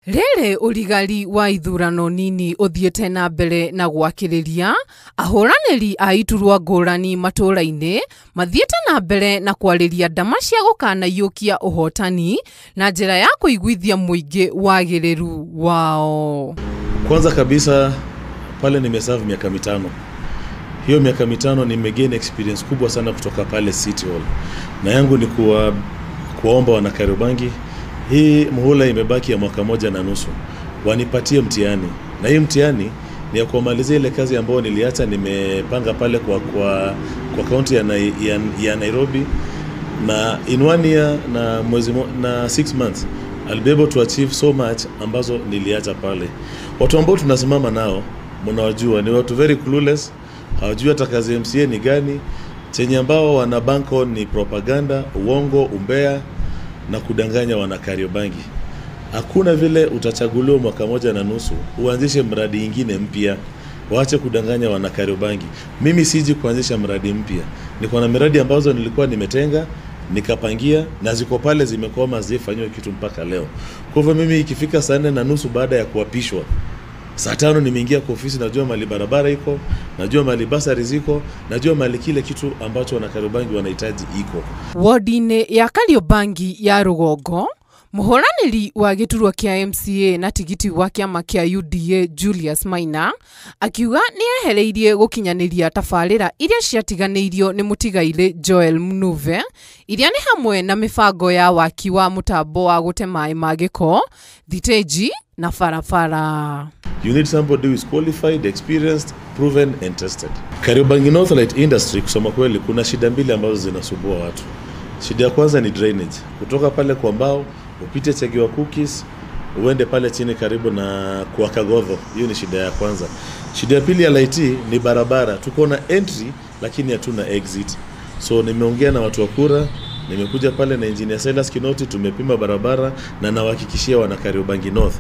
Rere urigari wa ithurano nini uthiete na mbere na gwakiriria ahoraniri a iturwa ngurani matũra-ini mathiete na mbere na kwariria ndama cia gũkanayũkia ũhotani na njĩra ya kũiguithia mũingĩ wagĩrĩru wao. Kwanza kabisa pale nimeserve miaka 5. Hiyo miaka 5 nimegain experience kubwa sana kutoka pale City Hall. Na yangu ni kuwaomba wana Kariobangi, hii muhula imebaki ya mwaka 1.5. Wanipatie mtihani. Na hii mtihani ni ya kumalizia ile kazi ambayo niliacha nimepanga pale kwa county ya Nairobi, na in 1 year na 6 months I'll be able to achieve so much ambazo niliacha pale. Watu ambao tunasimama nao mnawajua ni watu very clueless, hawajui hata kazi MCA ni gani. Chenye ambao wana banko ni propaganda, uongo, umbea na kudanganya wana Kariobangi. Hakuna vile utachaguliwa mwaka 1.5 uanzishe mradi mwingine mpya. Waache kudanganya wana Kariobangi. Mimi siji kuanzisha mradi mpya. Niko na miradi ambazo nilikuwa nimetenga, nikapangia na ziko pale zimekoma zifanywe kitu mpaka leo. Kwa hivyo mimi ikifika saa 4:30 baada ya kuapishwa, saa 5 nimeingia kwa ofisi, najua mali barabara iko, najua mali basari ziko, najua mali kile kitu ambacho wana Kariobangi wanahitaji iko. Wardine ya Kariobangi ya Rugongo, muhoraniri wa giturwa kia MCA na tigiti wa kiama kia UDA Julius Maina akiuga ni ehereirie gukinyaniria tabarira iria ciatiganeirio ni mutigaire Joel Mnuve, iria ni hamwe na mibango ya waki wa mutambo wa gute mai magiko, thiteji na farafara. You need somebody who is qualified, experienced, proven and tested. Kariobangi North Light Industry, kusema kweli kuna shida mbili ambazo zinasumbua watu. Shida ya kwanza ni drainage. Kutoka pale kwa Mbao upite Chegiwa Cookies uende pale chini karibu na kwa Kagodho. Hiyo ni shida ya kwanza. Shida ya pili ya Light ni barabara. Tuko na entry lakini hatuna exit. So nimeongea na watu wa kura, nimekuja pale na engineer Silas Kinoti, tumepima barabara na nawahakikishia wana Kariobangi North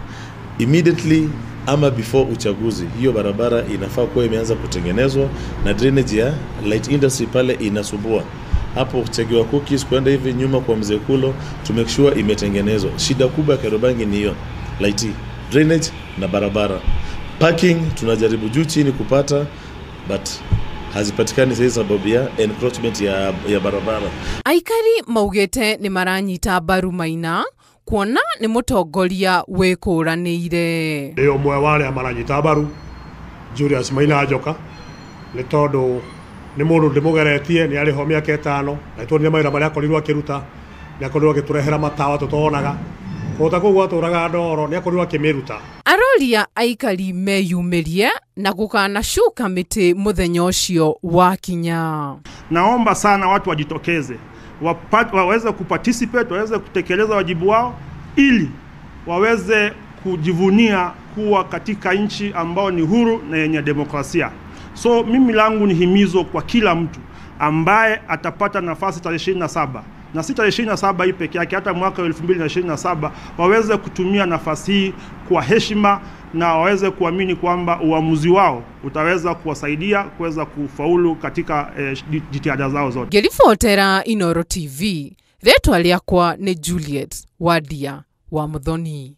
immediately ama before uchaguzi hiyo barabara inafaa kuwa imeanza kutengenezwa, na drainage ya Light Industry pale inasumbua. Hapo Chegiwa Cookies kwenda hivi nyuma kwa Mzee Kulo to sure imetengenezwa. Shida kubwa ya Kariobangi ni hiyo, light, drainage na barabara. Parking tunajaribu juu chini kupata but hazipatikani sasa sababu ya encroachment ya barabara. Aikari maugete ni maranyita mbaru Maina kuona ni mutongoria wikuranire. Ndio mwe wale maranyita mbaru Julius Maina ajoka ni tondu ni mundu ndimugeretie ni ariho miaka 5 na tuonire mawira maria akorirwo akiruta, ni akorirwo agiturehera matawa tutonaga kota koguo aturaga ndoro, ni akorirwo akimiruta. Aroria aikari meyumirie na gukanacuka miti muthenya ucio wa kinya. Naomba sana watu wajitokeze, waweze kuparticipate, waweze kutekeleza wajibu wao ili waweze kujivunia kuwa katika nchi ambao ni huru na yenye demokrasia. So mimi langu ni himizo kwa kila mtu ambaye atapata nafasi tarehe 27, na si tarehe 27 hii pekee yake, hata mwaka 2027 waweze kutumia nafasi hii kwa heshima na waweze kuamini kwamba uamuzi wao utaweza kuwasaidia kuweza kufaulu katika jitihada zao zote. Ngiribotera Inooro TV, retwa riakwa ni Juliet Wadia wa Muthoni.